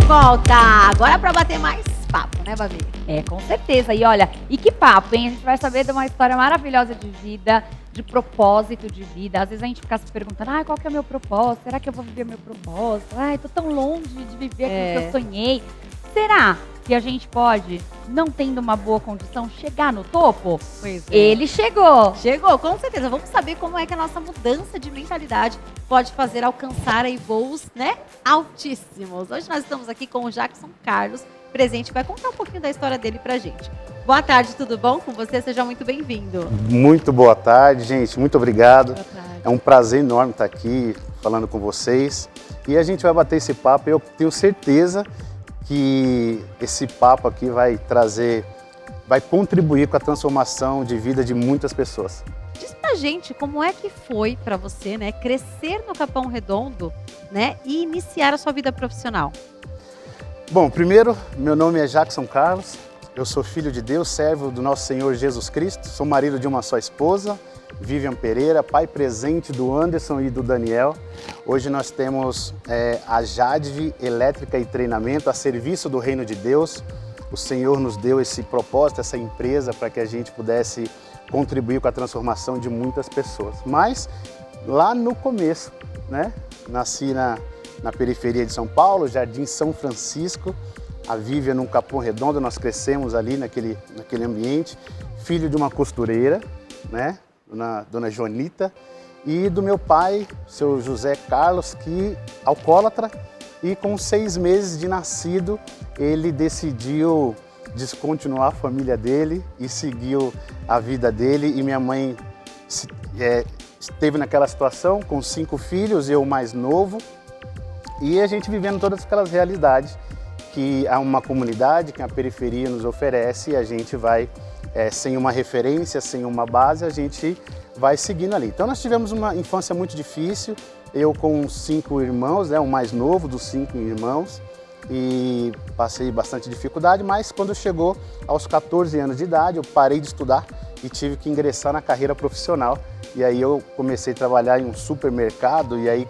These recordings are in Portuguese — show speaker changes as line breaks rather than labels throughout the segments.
volta! Agora para bater mais papo, né, Babi?
Com certeza. E olha, e que papo, hein? A gente vai saber de uma história maravilhosa de vida, de propósito de vida. Às vezes a gente fica se perguntando, qual que é o meu propósito? Será que eu vou viver meu propósito? Tô tão longe de viver aquilo que eu sonhei. Será que a gente pode, não tendo uma boa condição, chegar no topo?
Pois é.
Ele chegou.
Chegou, com certeza. Vamos saber como é que a nossa mudança de mentalidade pode fazer alcançar aí voos, né, altíssimos. Hoje nós estamos aqui com o Jackson Carlos, presente, vai contar um pouquinho da história dele pra gente. Boa tarde, tudo bom com você? Seja muito bem-vindo.
Muito boa tarde, gente. Muito obrigado.
Boa tarde.
É um prazer enorme estar aqui falando com vocês. E a gente vai bater esse papo. Eu tenho certeza que esse papo aqui vai contribuir com a transformação de vida de muitas pessoas.
Diz pra gente como é que foi pra você, né, crescer no Capão Redondo, né, e iniciar a sua vida profissional.
Bom, primeiro, meu nome é Jackson Carlos. Eu sou filho de Deus, servo do nosso Senhor Jesus Cristo. Sou marido de uma só esposa, Vivian Pereira, pai presente do Anderson e do Daniel. Hoje nós temos a Jadve Elétrica e Treinamento a serviço do Reino de Deus. O Senhor nos deu esse propósito, essa empresa, para que a gente pudesse contribuir com a transformação de muitas pessoas. Mas lá no começo, né? Nasci na periferia de São Paulo, Jardim São Francisco. A Vivian num Capão Redondo, nós crescemos ali naquele ambiente. Filho de uma costureira, né? Dona Jonita, e do meu pai, seu José Carlos, que alcoólatra, e com 6 meses de nascido, ele decidiu descontinuar a família dele e seguiu a vida dele. E minha mãe esteve naquela situação com 5 filhos, eu mais novo, e a gente vivendo todas aquelas realidades que há uma comunidade, que a periferia nos oferece, e a gente vai sem uma referência, sem uma base, a gente vai seguindo ali. Então nós tivemos uma infância muito difícil, eu com 5 irmãos, né, o mais novo dos 5 irmãos, e passei bastante dificuldade, mas quando chegou aos 14 anos de idade, eu parei de estudar e tive que ingressar na carreira profissional. E aí eu comecei a trabalhar em um supermercado, e aí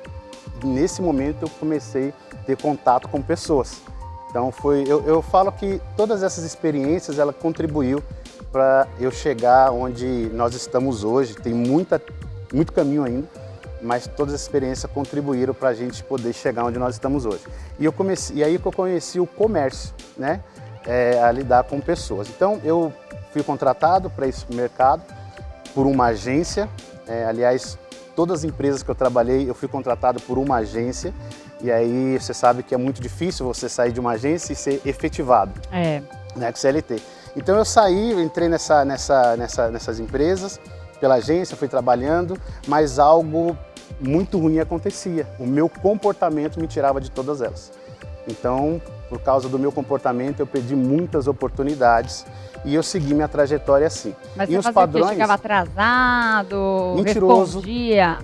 nesse momento eu comecei a ter contato com pessoas. Então eu falo que todas essas experiências, ela contribuiu para eu chegar onde nós estamos hoje. Tem muito caminho ainda, mas todas as experiências contribuíram para a gente poder chegar onde nós estamos hoje. E aí que eu conheci o comércio, né? A lidar com pessoas. Então eu fui contratado para esse mercado por uma agência. Aliás, todas as empresas que eu trabalhei, eu fui contratado por uma agência. E aí você sabe que é muito difícil você sair de uma agência e ser efetivado, né, com CLT. Então eu saí, eu entrei nessas empresas, pela agência, fui trabalhando, mas algo muito ruim acontecia. O meu comportamento me tirava de todas elas. Então, por causa do meu comportamento, eu perdi muitas oportunidades e eu segui minha trajetória assim.
Mas
e
você
os
fazia
padrões,
o quê? Chegava atrasado,
mentiroso,
respondia?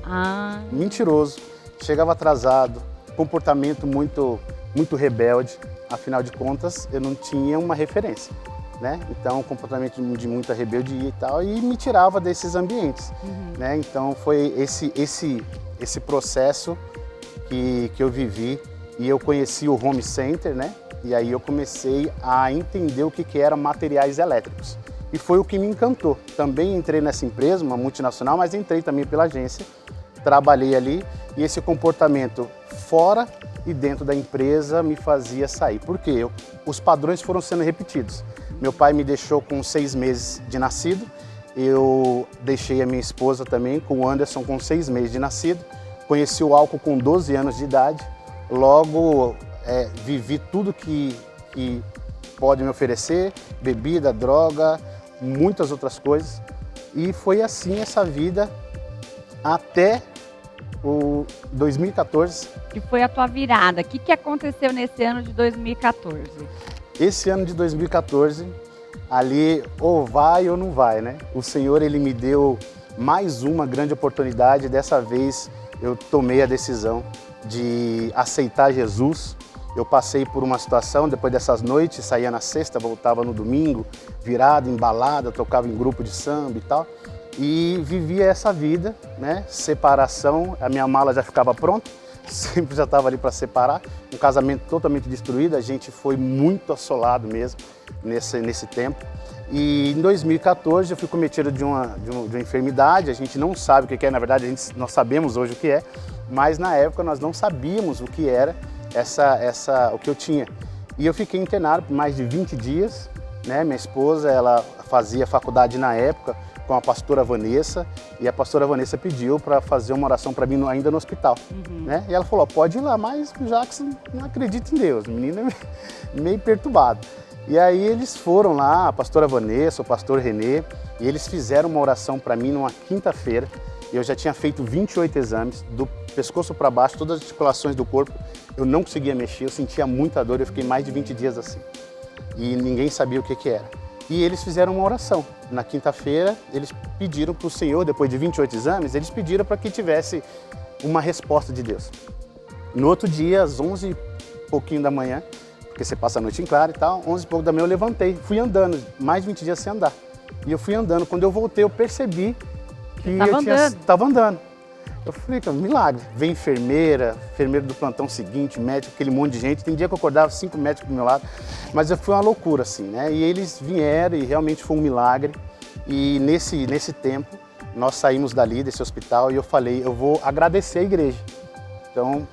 Mentiroso, chegava atrasado, comportamento muito rebelde. Afinal de contas, eu não tinha uma referência, né? Então, comportamento de muita rebeldia e tal, e me tirava desses ambientes, né? Então, foi esse processo que eu vivi, e eu conheci o Home Center, né? E aí eu comecei a entender o que era materiais elétricos. E foi o que me encantou. Também entrei nessa empresa, uma multinacional, mas entrei também pela agência, trabalhei ali, e esse comportamento fora e dentro da empresa me fazia sair. Por quê? Os padrões foram sendo repetidos. Meu pai me deixou com 6 meses de nascido, eu deixei a minha esposa também, com o Anderson, com 6 meses de nascido, conheci o álcool com 12 anos de idade, logo vivi tudo que pode me oferecer, bebida, droga, muitas outras coisas, e foi assim essa vida até o 2014.
Que foi a tua virada. O que aconteceu nesse ano de 2014?
Esse ano de 2014, ali ou vai ou não vai, né? O Senhor, Ele me deu mais uma grande oportunidade. Dessa vez eu tomei a decisão de aceitar Jesus. Eu passei por uma situação, depois dessas noites, saía na sexta, voltava no domingo, virado, embalada, tocava em grupo de samba e tal. E vivia essa vida, né? Separação, a minha mala já ficava pronta, sempre já estava ali para separar, um casamento totalmente destruído, a gente foi muito assolado mesmo nesse tempo. E em 2014 eu fui cometido de uma enfermidade, a gente não sabe o que é, na verdade nós sabemos hoje o que é, mas na época nós não sabíamos o que era o que eu tinha. E eu fiquei internado por mais de 20 dias, né? Minha esposa, ela fazia faculdade na época com a pastora Vanessa, e a pastora Vanessa pediu para fazer uma oração para mim ainda no hospital, né? E ela falou, pode ir lá, mas o Jackson não acredita em Deus, o menino é meio perturbado. E aí eles foram lá, a pastora Vanessa, o pastor Renê, e eles fizeram uma oração para mim numa quinta-feira. Eu já tinha feito 28 exames, do pescoço para baixo, todas as articulações do corpo, eu não conseguia mexer, eu sentia muita dor, eu fiquei mais de 20 dias assim. E ninguém sabia o que era. E eles fizeram uma oração. Na quinta-feira, eles pediram para o Senhor, depois de 28 exames, eles pediram para que tivesse uma resposta de Deus. No outro dia, às 11 e pouquinho da manhã, porque você passa a noite em claro e tal, 11 e pouco da manhã eu levantei, fui andando, mais de 20 dias sem andar. E eu fui andando, quando eu voltei eu percebi que eu estava andando. Eu falei, cara, milagre. Vem enfermeiro do plantão seguinte, médico, aquele monte de gente. Tem dia que eu acordava 5 médicos do meu lado, mas foi uma loucura assim, né? E eles vieram e realmente foi um milagre. E nesse tempo, nós saímos dali, desse hospital, e eu falei, eu vou agradecer a igreja. Então,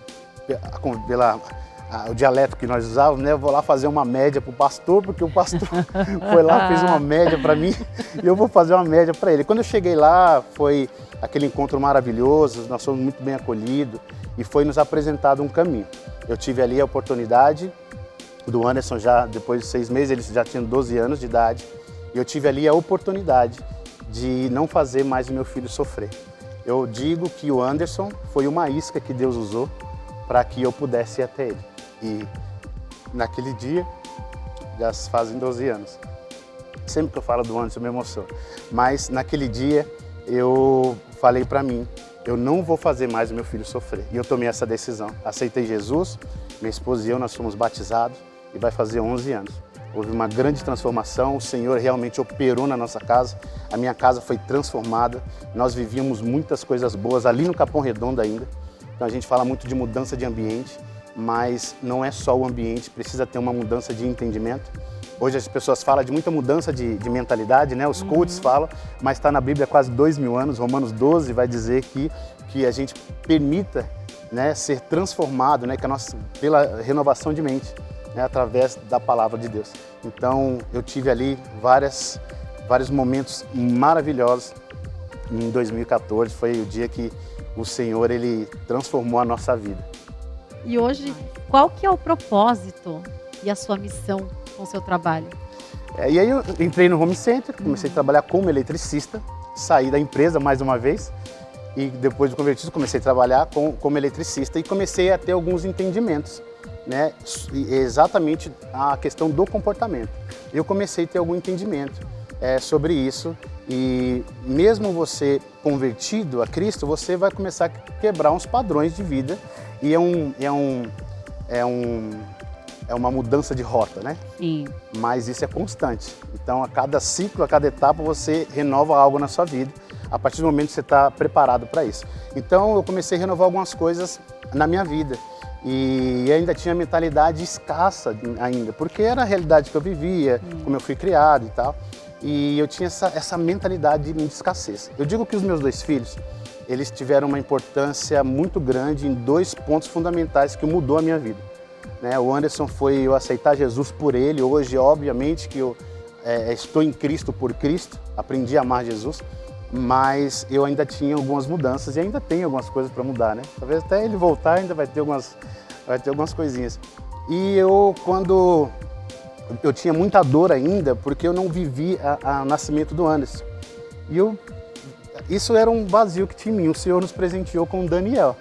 o dialeto que nós usávamos, né? Eu vou lá fazer uma média para o pastor, porque o pastor foi lá, fez uma média para mim, e eu vou fazer uma média para ele. Quando eu cheguei lá, foi aquele encontro maravilhoso, nós fomos muito bem acolhidos, e foi nos apresentado um caminho. Eu tive ali a oportunidade do Anderson, já depois de 6 meses, ele já tinha 12 anos de idade, e eu tive ali a oportunidade de não fazer mais o meu filho sofrer. Eu digo que o Anderson foi uma isca que Deus usou para que eu pudesse ir até ele. E naquele dia, já fazem 12 anos. Sempre que eu falo do Anderson eu me emociono. Mas naquele dia eu falei para mim, eu não vou fazer mais o meu filho sofrer. E eu tomei essa decisão. Aceitei Jesus, minha esposa e eu, nós fomos batizados e vai fazer 11 anos. Houve uma grande transformação, o Senhor realmente operou na nossa casa, a minha casa foi transformada, nós vivíamos muitas coisas boas ali no Capão Redondo ainda. Então a gente fala muito de mudança de ambiente, mas não é só o ambiente, precisa ter uma mudança de entendimento. Hoje as pessoas falam de muita mudança de mentalidade, né? Os coaches falam, mas está na Bíblia há quase 2000 anos, Romanos 12 vai dizer que a gente permita, né, ser transformado, né, pela renovação de mente, né, através da palavra de Deus. Então eu tive ali vários momentos maravilhosos. Em 2014 foi o dia que o Senhor ele transformou a nossa vida.
E hoje, qual que é o propósito e a sua missão com o seu trabalho?
E aí eu entrei no Home Center, comecei a trabalhar como eletricista, saí da empresa mais uma vez e depois de convertido comecei a trabalhar como eletricista e comecei a ter alguns entendimentos, né, exatamente a questão do comportamento. Eu comecei a ter algum entendimento sobre isso e mesmo você convertido a Cristo, você vai começar a quebrar uns padrões de vida e é uma mudança de rota, né?
Sim.
Mas isso é constante. Então, a cada ciclo, a cada etapa, você renova algo na sua vida, a partir do momento que você está preparado para isso. Então, eu comecei a renovar algumas coisas na minha vida. E ainda tinha mentalidade escassa ainda, porque era a realidade que eu vivia, como eu fui criado e tal. E eu tinha essa mentalidade de escassez. Eu digo que os meus 2 filhos, eles tiveram uma importância muito grande em 2 pontos fundamentais que mudou a minha vida. Né? O Anderson foi eu aceitar Jesus por ele. Hoje, obviamente, que eu estou em Cristo por Cristo, aprendi a amar Jesus, mas eu ainda tinha algumas mudanças e ainda tenho algumas coisas para mudar, né? Talvez até ele voltar ainda vai ter algumas coisinhas. E quando eu tinha muita dor ainda, porque eu não vivi o nascimento do Anderson. E isso era um vazio que tinha em mim. O Senhor nos presenteou com o Daniel,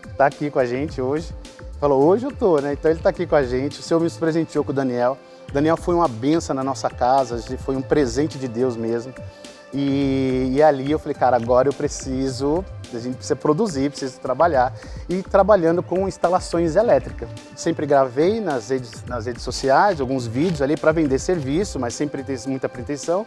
que está aqui com a gente hoje. Falou, hoje eu tô, né? Então ele está aqui com a gente. O Senhor nos presenteou com o Daniel. O Daniel foi uma bênção na nossa casa, foi um presente de Deus mesmo. E ali eu falei, cara, agora a gente precisa produzir, precisa trabalhar. E trabalhando com instalações elétricas. Sempre gravei nas redes sociais alguns vídeos ali para vender serviço, mas sem muita pretensão.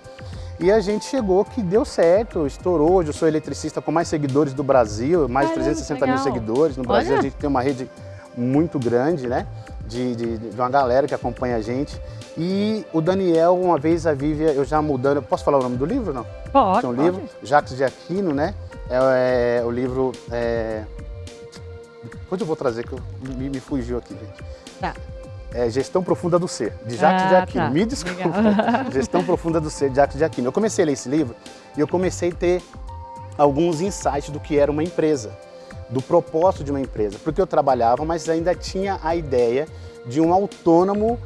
E a gente chegou que deu certo, estourou. Hoje eu sou eletricista com mais seguidores do Brasil, mais de
Caramba,
360 mil
legal.
seguidores. No Brasil
Olha.
a gente tem uma rede muito grande, né? De uma galera que acompanha a gente. E o Daniel, uma vez a Vívia, eu já mudando, posso falar o nome do livro não?
Pode,
Tem um
pode.
livro, Jacques de Aquino, né? O livro. Depois eu vou trazer, que me fugiu aqui, gente.
Tá.
Gestão Profunda do Ser, de Jacques de Aquino.
Tá.
Me desculpa.
Legal.
Gestão Profunda do Ser, de Jacques de Aquino. Eu comecei a ler esse livro e eu comecei a ter alguns insights do que era uma empresa, do propósito de uma empresa. Porque eu trabalhava, mas ainda tinha a ideia de um autônomo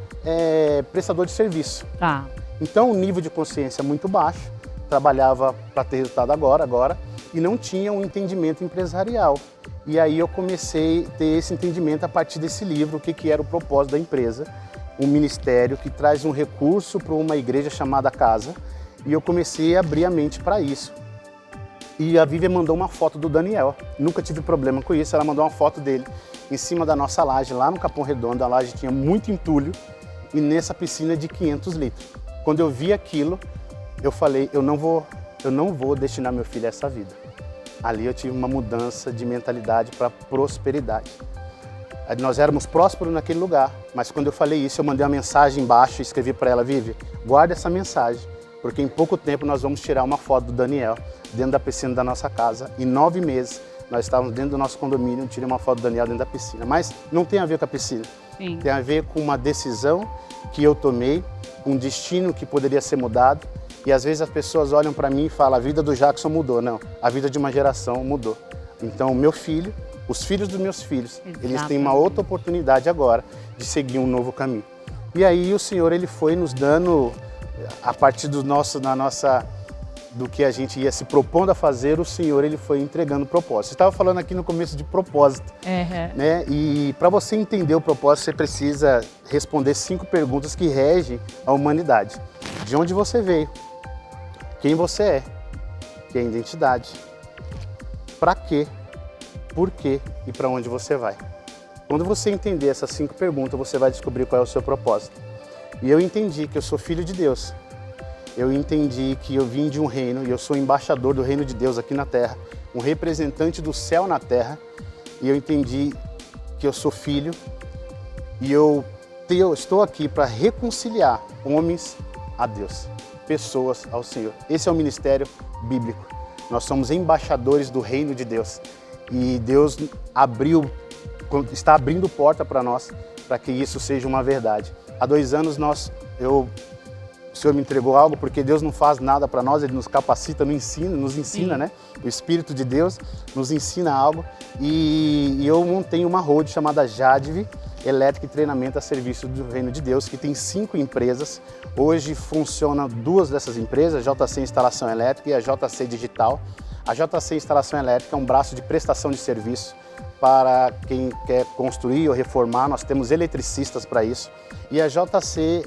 prestador de serviço.
Tá.
Então, um nível de consciência muito baixo, trabalhava para ter resultado agora, e não tinha um entendimento empresarial. E aí eu comecei a ter esse entendimento a partir desse livro, o que era o propósito da empresa, um ministério que traz um recurso para uma igreja chamada Casa, e eu comecei a abrir a mente para isso. E a Vívia mandou uma foto do Daniel, nunca tive problema com isso, ela mandou uma foto dele em cima da nossa laje, lá no Capão Redondo. A laje tinha muito entulho e nessa piscina de 500 litros. Quando eu vi aquilo, eu falei, eu não vou destinar meu filho a essa vida. Ali eu tive uma mudança de mentalidade para prosperidade. Nós éramos prósperos naquele lugar, mas quando eu falei isso, eu mandei uma mensagem embaixo e escrevi para ela, Vivi, guarda essa mensagem, porque em pouco tempo nós vamos tirar uma foto do Daniel dentro da piscina da nossa casa. Em 9 meses, nós estávamos dentro do nosso condomínio, tirei uma foto do Daniel dentro da piscina. Mas não tem a ver com a piscina,
Sim.
tem a ver com uma decisão que eu tomei, um destino que poderia ser mudado. E às vezes as pessoas olham para mim e falam, a vida do Jackson mudou. Não, a vida de uma geração mudou. Então o meu filho, os filhos dos meus filhos, eles têm uma outra oportunidade agora de seguir um novo caminho. E aí o Senhor, ele foi nos dando, a partir do que a gente ia se propondo a fazer, o Senhor, ele foi entregando propósito. Você estava falando aqui no começo de propósito, né? E para você entender o propósito, você precisa responder 5 perguntas que regem a humanidade. De onde você veio? Quem você é? Que é a identidade. Para quê? Por quê? E para onde você vai? Quando você entender essas 5 perguntas, você vai descobrir qual é o seu propósito. E eu entendi que eu sou filho de Deus. Eu entendi que eu vim de um reino e eu sou embaixador do reino de Deus aqui na terra, um representante do céu na terra. E eu entendi que eu sou filho e eu estou aqui para reconciliar homens a Deus, pessoas ao Senhor. Esse é o ministério bíblico. Nós somos embaixadores do reino de Deus e Deus está abrindo porta para nós, para que isso seja uma verdade. Há 2 anos o Senhor me entregou algo, porque Deus não faz nada para nós, Ele nos capacita, nos ensina, né? O Espírito de Deus nos ensina algo e eu montei uma road chamada Jadve, Elétrica e Treinamento a Serviço do Reino de Deus, que tem 5 empresas. Hoje funcionam 2 dessas empresas, a JC Instalação Elétrica e a JC Digital. A JC Instalação Elétrica é um braço de prestação de serviço para quem quer construir ou reformar. Nós temos eletricistas para isso. E a JC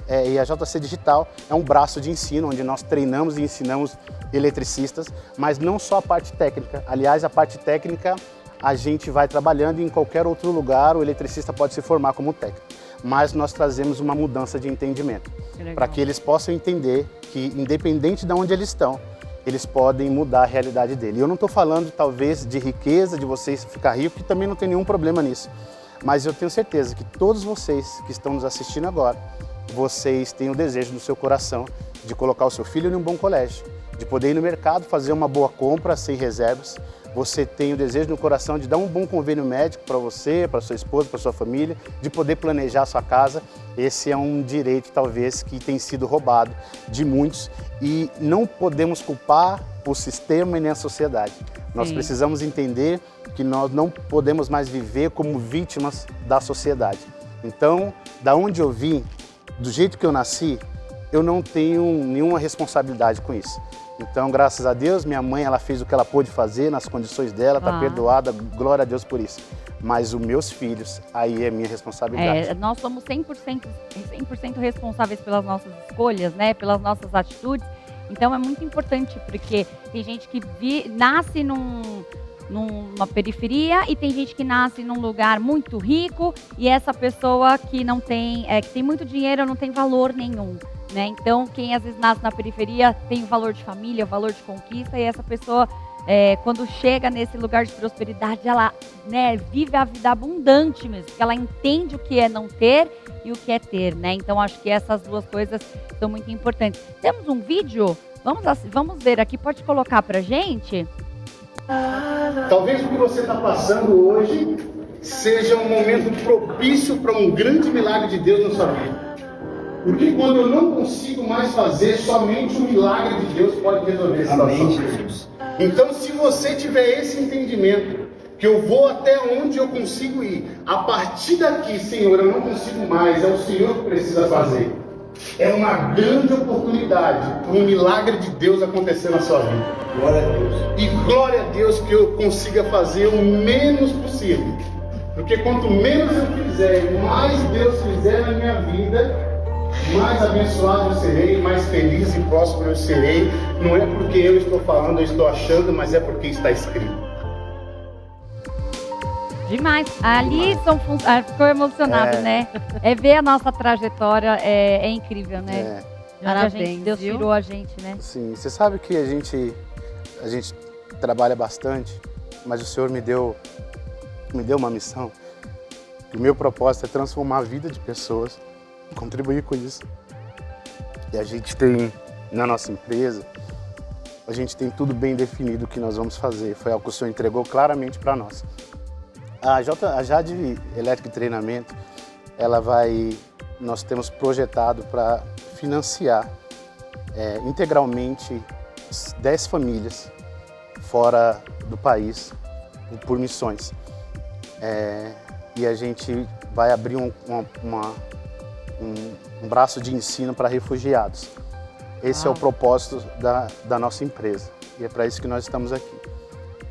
Digital é um braço de ensino, onde nós treinamos e ensinamos eletricistas, mas não só a parte técnica. Aliás, a parte técnica a gente vai trabalhando e em qualquer outro lugar o eletricista pode se formar como técnico. Mas nós trazemos uma mudança de entendimento, para que eles possam entender que, independente de onde eles estão, eles podem mudar a realidade dele. Eu não estou falando, talvez, de riqueza, de vocês ficar rico, que também não tem nenhum problema nisso. Mas eu tenho certeza que todos vocês que estão nos assistindo agora, vocês têm o desejo no seu coração de colocar o seu filho em um bom colégio, de poder ir no mercado, fazer uma boa compra sem reservas. Você tem o desejo no coração de dar um bom convênio médico para você, para sua esposa, para sua família, de poder planejar a sua casa. Esse é um direito, talvez, que tem sido roubado de muitos e não podemos culpar o sistema e nem a sociedade. Nós precisamos entender que nós não podemos mais viver como vítimas da sociedade. Então, da onde eu vim, do jeito que eu nasci, eu não tenho nenhuma responsabilidade com isso. Então, graças a Deus, minha mãe, ela fez o que ela pôde fazer nas condições dela, está perdoada, glória a Deus por isso. Mas os meus filhos, aí é minha responsabilidade.
Nós somos 100% responsáveis pelas nossas escolhas, né? Pelas nossas atitudes. Então, é muito importante, porque tem gente que nasce numa periferia e tem gente que nasce num lugar muito rico e essa pessoa que não tem, que tem muito dinheiro não tem valor nenhum. né? Então, quem às vezes nasce na periferia tem o valor de família, o valor de conquista, e essa pessoa, quando chega nesse lugar de prosperidade, ela, né, vive a vida abundante mesmo, porque ela entende o que é não ter e o que é ter, né? Então, acho que essas duas coisas são muito importantes. Temos um vídeo? Vamos ver aqui, pode colocar pra gente?
Talvez o que você está passando hoje seja um momento propício para um grande milagre de Deus na sua vida. Porque quando eu não consigo mais fazer, somente o milagre de Deus pode resolver essa situação. Então, se você tiver esse entendimento, que eu vou até onde eu consigo ir, a partir daqui, Senhor, eu não consigo mais, é o Senhor que precisa fazer. É uma grande oportunidade para um milagre de Deus acontecer na sua vida. Glória a Deus. E glória a Deus que eu consiga fazer o menos possível. Porque quanto menos eu fizer, mais Deus fizer na minha vida, mais abençoado eu serei, mais feliz e próspero eu serei. Não é porque eu estou falando, eu estou achando, mas é porque está escrito.
Demais. Ali ficou emocionado, né? Ver a nossa trajetória é incrível, né?
Parabéns,
Deus tirou a gente, né?
Sim, você sabe que a gente trabalha bastante, mas o Senhor me deu uma missão. O meu propósito é transformar a vida de pessoas, contribuir com isso. E a gente tem, na nossa empresa, a gente tem tudo bem definido o que nós vamos fazer. Foi algo que o Senhor entregou claramente para nós. A Jade Elétrica e Treinamento, nós temos projetado para financiar integralmente 10 famílias fora do país por missões. E a gente vai abrir um braço de ensino para refugiados. Esse é o propósito da nossa empresa e é para isso que nós estamos aqui.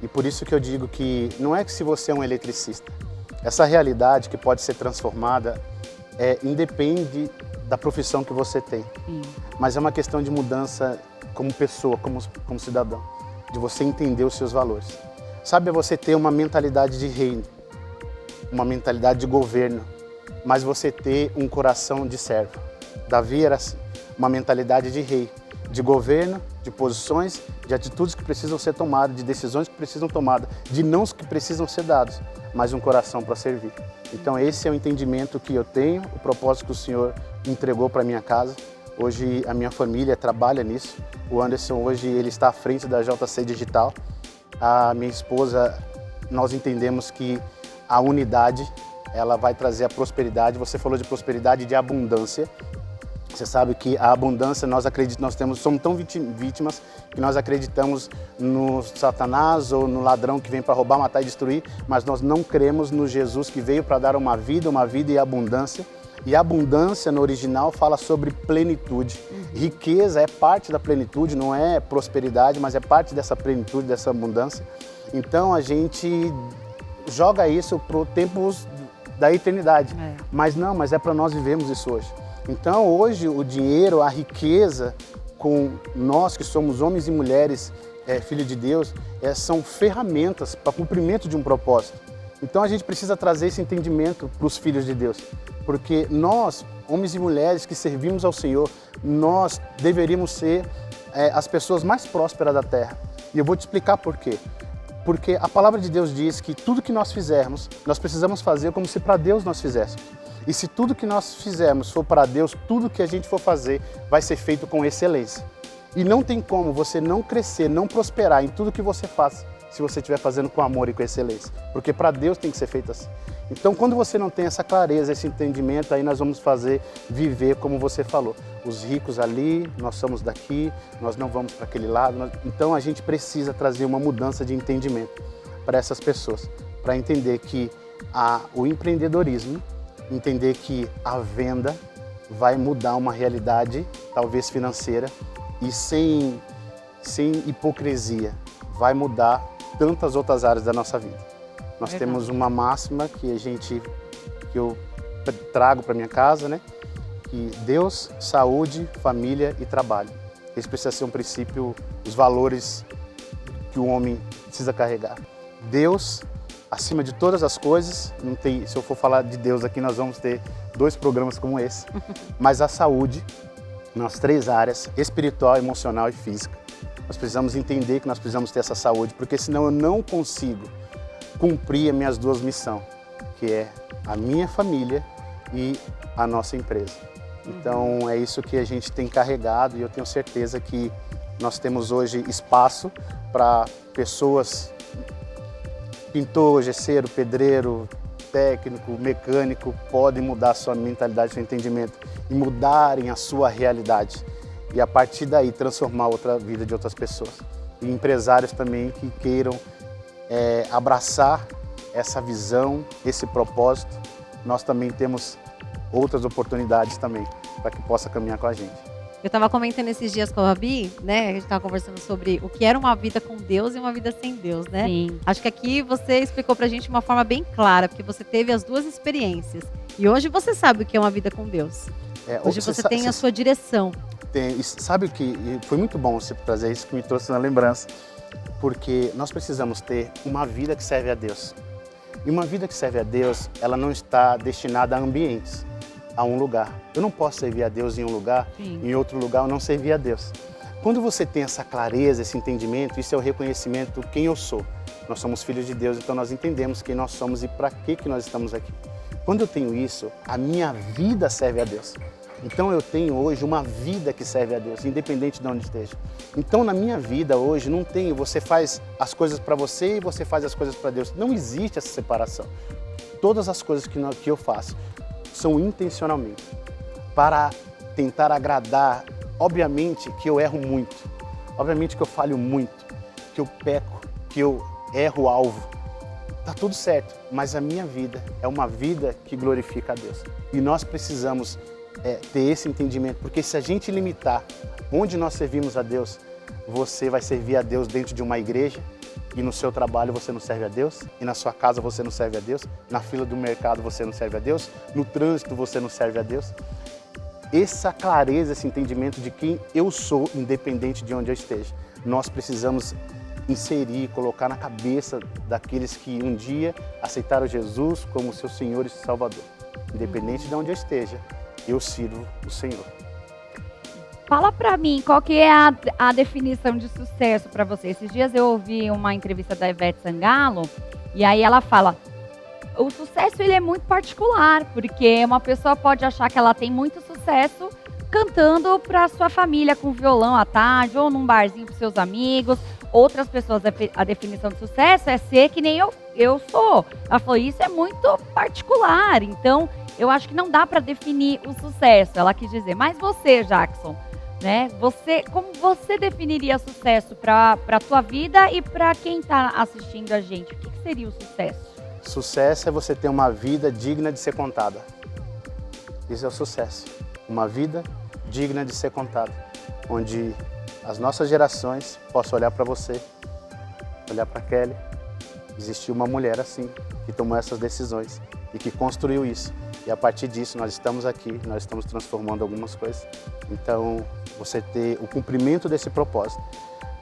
E por isso que eu digo que não é que se você é um eletricista, essa realidade que pode ser transformada independe da profissão que você tem. Mas é uma questão de mudança como pessoa, como cidadão, de você entender os seus valores. Sabe, é você ter uma mentalidade de reino, uma mentalidade de governo, mas você ter um coração de servo. Davi era assim, uma mentalidade de rei, de governo, de posições, de atitudes que precisam ser tomadas, de decisões que precisam ser tomadas, de nãos que precisam ser dados, mas um coração para servir. Então esse é o entendimento que eu tenho, o propósito que o Senhor entregou para minha casa. Hoje a minha família trabalha nisso. O Anderson hoje ele está à frente da JC Digital. A minha esposa, nós entendemos que a unidade, ela vai trazer a prosperidade. Você falou de prosperidade e de abundância. Você sabe que a abundância, somos tão vítimas que nós acreditamos no Satanás ou no ladrão que vem para roubar, matar e destruir, mas nós não cremos no Jesus que veio para dar uma vida e abundância. E abundância no original fala sobre plenitude. Riqueza é parte da plenitude, não é prosperidade, mas é parte dessa plenitude, dessa abundância. Então a gente joga isso para o tempo da eternidade. Mas é para nós vivermos isso hoje. Então hoje o dinheiro, a riqueza, com nós que somos homens e mulheres, filhos de Deus, são ferramentas para cumprimento de um propósito. Então a gente precisa trazer esse entendimento para os filhos de Deus. Porque nós, homens e mulheres que servimos ao Senhor, nós deveríamos ser as pessoas mais prósperas da terra. E eu vou te explicar por quê. Porque a palavra de Deus diz que tudo que nós fizermos, nós precisamos fazer como se para Deus nós fizéssemos. E se tudo que nós fizermos for para Deus, tudo que a gente for fazer vai ser feito com excelência. E não tem como você não crescer, não prosperar em tudo que você faz, se você estiver fazendo com amor e com excelência. Porque para Deus tem que ser feito assim. Então, quando você não tem essa clareza, esse entendimento, aí nós vamos viver como você falou. Os ricos ali, nós somos daqui, nós não vamos para aquele lado. Então, a gente precisa trazer uma mudança de entendimento para essas pessoas. Para entender que o empreendedorismo, entender que a venda vai mudar uma realidade, talvez financeira, e sem hipocrisia, vai mudar tantas outras áreas da nossa vida. Nós temos uma máxima que eu trago para minha casa, né? Que Deus, saúde, família e trabalho. Esse precisa ser um princípio, os valores que o homem precisa carregar. Deus, acima de todas as coisas, se eu for falar de Deus aqui, nós vamos ter 2 programas como esse, mas a saúde nas 3 áreas, espiritual, emocional e física. Nós precisamos entender que nós precisamos ter essa saúde, porque senão eu não consigo cumprir as minhas 2 missões, que é a minha família e a nossa empresa. Então é isso que a gente tem carregado e eu tenho certeza que nós temos hoje espaço para pessoas, pintor, gesseiro, pedreiro, técnico, mecânico, podem mudar sua mentalidade, seu entendimento e mudarem a sua realidade. E a partir daí transformar a vida de outras pessoas. E empresários também que queiram abraçar essa visão, esse propósito. Nós também temos outras oportunidades também para que possa caminhar com a gente.
Eu estava comentando esses dias com a Babi, né? A gente estava conversando sobre o que era uma vida com Deus e uma vida sem Deus, né?
Sim.
Acho que aqui você explicou pra gente de uma forma bem clara, porque você teve as 2 experiências. E hoje você sabe o que é uma vida com Deus. Hoje você tem a sua direção.
Sabe o que? Foi muito bom você trazer isso que me trouxe na lembrança, porque nós precisamos ter uma vida que serve a Deus. E uma vida que serve a Deus, ela não está destinada a ambientes, a um lugar. Eu não posso servir a Deus em um lugar,
Sim.
em outro lugar eu não servir a Deus. Quando você tem essa clareza, esse entendimento, isso é o reconhecimento do quem eu sou. Nós somos filhos de Deus, então nós entendemos quem nós somos e para que nós estamos aqui. Quando eu tenho isso, a minha vida serve a Deus. Então eu tenho hoje uma vida que serve a Deus, independente de onde esteja. Então na minha vida hoje não tem, você faz as coisas para você e você faz as coisas para Deus. Não existe essa separação. Todas as coisas que eu faço são intencionalmente para tentar agradar. Obviamente que eu erro muito, obviamente que eu falho muito, que eu peco, que eu erro o alvo. Tá tudo certo, mas a minha vida é uma vida que glorifica a Deus. E nós precisamos ter esse entendimento, porque se a gente limitar onde nós servimos a Deus, você vai servir a Deus dentro de uma igreja e no seu trabalho você não serve a Deus, e na sua casa você não serve a Deus, na fila do mercado você não serve a Deus, no trânsito você não serve a Deus. Essa clareza, esse entendimento de quem eu sou, independente de onde eu esteja, nós precisamos inserir, colocar na cabeça daqueles que um dia aceitaram Jesus como seu Senhor e Salvador. Independente de onde eu esteja, eu sirvo o Senhor.
Fala pra mim, qual que é a definição de sucesso pra você? Esses dias eu ouvi uma entrevista da Ivete Sangalo, e aí ela fala, o sucesso ele é muito particular, porque uma pessoa pode achar que ela tem muito sucesso cantando pra sua família com violão à tarde, ou num barzinho pros seus amigos. Outras pessoas, a definição de sucesso é ser que nem eu sou. Ela falou, isso é muito particular, então eu acho que não dá pra definir o sucesso, ela quis dizer. Mas você, Jackson, né? Como você definiria sucesso para a tua vida e para quem está assistindo a gente? O que seria o sucesso?
Sucesso é você ter uma vida digna de ser contada. Isso é o sucesso. Uma vida digna de ser contada. Onde as nossas gerações possam olhar para você, olhar para Kelly. Existiu uma mulher assim, que tomou essas decisões e que construiu isso. E a partir disso nós estamos aqui, nós estamos transformando algumas coisas. Então, você ter o cumprimento desse propósito.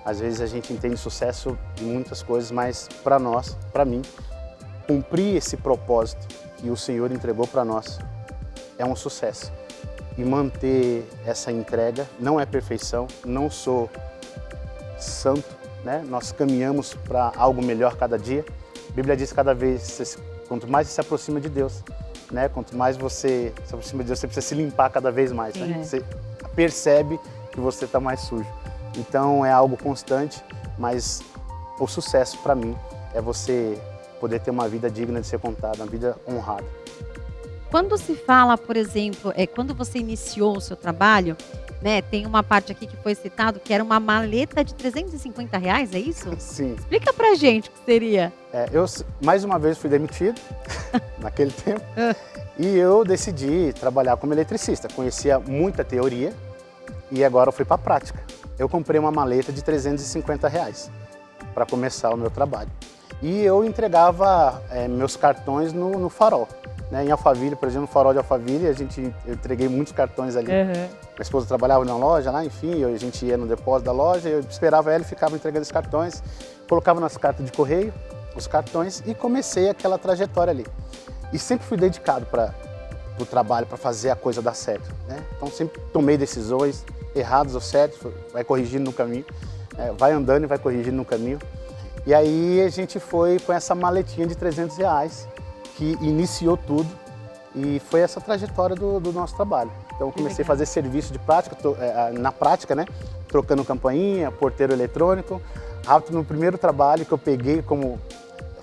Às vezes a gente entende sucesso em muitas coisas, mas para nós, para mim, cumprir esse propósito que o Senhor entregou para nós é um sucesso. E manter essa entrega não é perfeição, não sou santo, né? Nós caminhamos para algo melhor cada dia. A Bíblia diz que cada vez, quanto mais você se aproxima de Deus, né? Quanto mais você se aproxima de Deus, você precisa se limpar cada vez mais. Né? Você percebe que você está mais sujo. Então é algo constante, mas o sucesso para mim é você poder ter uma vida digna de ser contada, uma vida honrada.
Quando se fala, por exemplo, quando você iniciou o seu trabalho, né, tem uma parte aqui que foi citado que era uma maleta de R$350, é isso?
Sim.
Explica pra gente o que seria.
Eu, mais uma vez, fui demitido naquele tempo e eu decidi trabalhar como eletricista. Conhecia muita teoria e agora eu fui para a prática. Eu comprei uma maleta de R$350 para começar o meu trabalho. E eu entregava meus cartões no farol. Né? Em Alphaville, por exemplo, no farol de Alphaville, eu entreguei muitos cartões ali. Uhum. Minha esposa trabalhava na loja lá, enfim, a gente ia no depósito da loja, eu esperava ela e ficava entregando os cartões, colocava nas cartas de correio os cartões e comecei aquela trajetória ali. E sempre fui dedicado para pro trabalho, para fazer a coisa dar certo, né? Então sempre tomei decisões erradas ou certas, vai corrigindo no caminho, vai andando e vai corrigindo no caminho. E aí a gente foi com essa maletinha de R$300 que iniciou tudo e foi essa trajetória do nosso trabalho. Então eu comecei a fazer serviço de prática, na prática, né? Trocando campainha, porteiro eletrônico. Rápido, no primeiro trabalho que eu peguei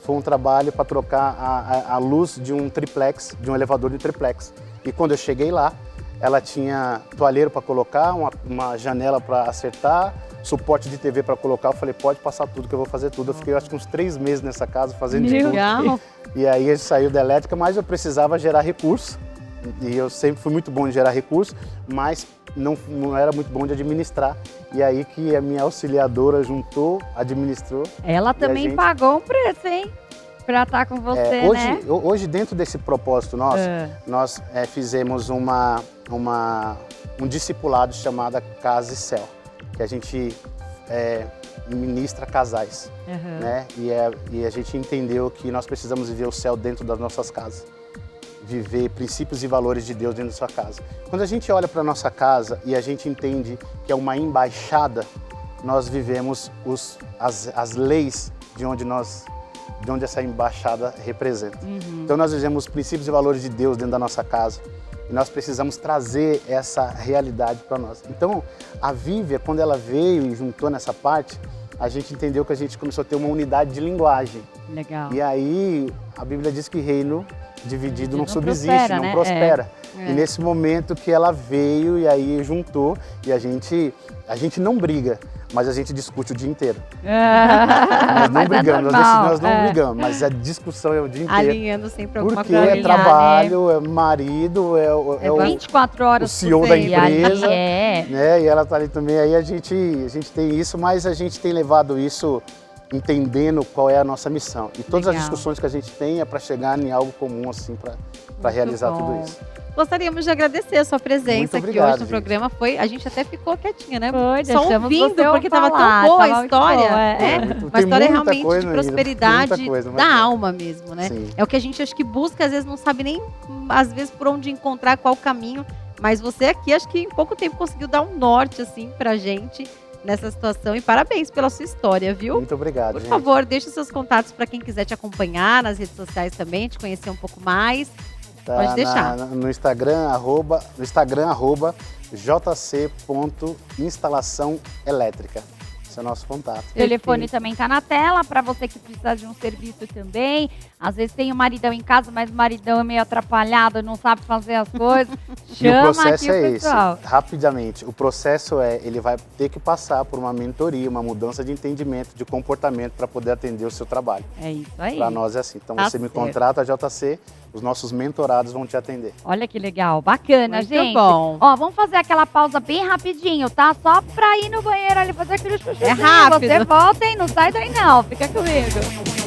foi um trabalho para trocar a luz de um triplex, de um elevador de triplex. E quando eu cheguei lá, ela tinha toalheiro para colocar, uma janela para acertar, suporte de TV para colocar. Eu falei, pode passar tudo que eu vou fazer tudo. Eu fiquei acho que uns 3 meses nessa casa fazendo de tudo.
Legal.
E aí a gente saiu da elétrica, mas eu precisava gerar recurso. E eu sempre fui muito bom de gerar recurso, mas não era muito bom de administrar. E aí que a minha auxiliadora juntou, administrou.
Ela também pagou um preço, hein? Pra estar com você, né?
Hoje, dentro desse propósito nosso, nós fizemos um discipulado chamado Casa e Céu, que a gente ministra casais, né? E a gente entendeu que nós precisamos viver o céu dentro das nossas casas. Viver princípios e valores de Deus dentro da sua casa. Quando a gente olha para a nossa casa e a gente entende que é uma embaixada, nós vivemos as leis de onde essa embaixada representa. Então nós vivemos os princípios e valores de Deus dentro da nossa casa e nós precisamos trazer essa realidade para nós. Então a Vívia, quando ela veio e juntou nessa parte, a gente entendeu que a gente começou a ter uma unidade de linguagem.
Legal.
E aí a Bíblia diz que reino dividido não subsiste,
prospera,
não
né?
prospera. E nesse momento que ela veio e aí juntou, e a gente não briga, mas a gente discute o dia inteiro. Nós não brigamos, nós não brigamos, mas a discussão é o dia inteiro.
Alinhando sempre alguma
Porque
coisa.
é trabalho, é marido, é
24 horas
o CEO
por
da
dia.
empresa,
É.
né? E ela tá ali também, aí a gente tem isso, mas a gente tem levado isso entendendo qual é a nossa missão. E todas as discussões que a gente tem é para chegar em algo comum, assim, para realizar tudo isso.
Gostaríamos de agradecer a sua presença aqui hoje no programa. A gente até ficou quietinha, né?
Foi,
só ouvindo, porque estava tão boa a história. Uma história realmente de prosperidade da alma mesmo, né?
Sim.
É o que a gente acho que busca, às vezes não sabe nem, às vezes, por onde encontrar, qual caminho. Mas você aqui, acho que em pouco tempo conseguiu dar um norte, assim, pra gente nessa situação. E parabéns pela sua história, viu?
Muito obrado,
Por favor, deixe os seus contatos para quem quiser te acompanhar nas redes sociais também, te conhecer um pouco mais. Pode deixar.
No Instagram, jc.instalaçãoelétrica. Esse é o nosso contato.
O telefone também tá na tela para você que precisa de um serviço também. Às vezes tem o maridão em casa, mas o maridão é meio atrapalhado, não sabe fazer as coisas.
E o
Chama
processo
aqui o
é
pessoal.
esse, rapidamente. O processo ele vai ter que passar por uma mentoria, uma mudança de entendimento, de comportamento para poder atender o seu trabalho.
É isso aí.
Para nós é assim. Então
Tá
você me
certo.
contrata, a JC, os nossos mentorados vão te atender.
Olha que legal, bacana,
Muito
gente.
bom.
Ó, vamos fazer aquela pausa bem rapidinho, tá? Só pra ir no banheiro ali fazer aquele chuchuzinho.
É rápido.
Você volta, hein? Não sai daí não, fica comigo.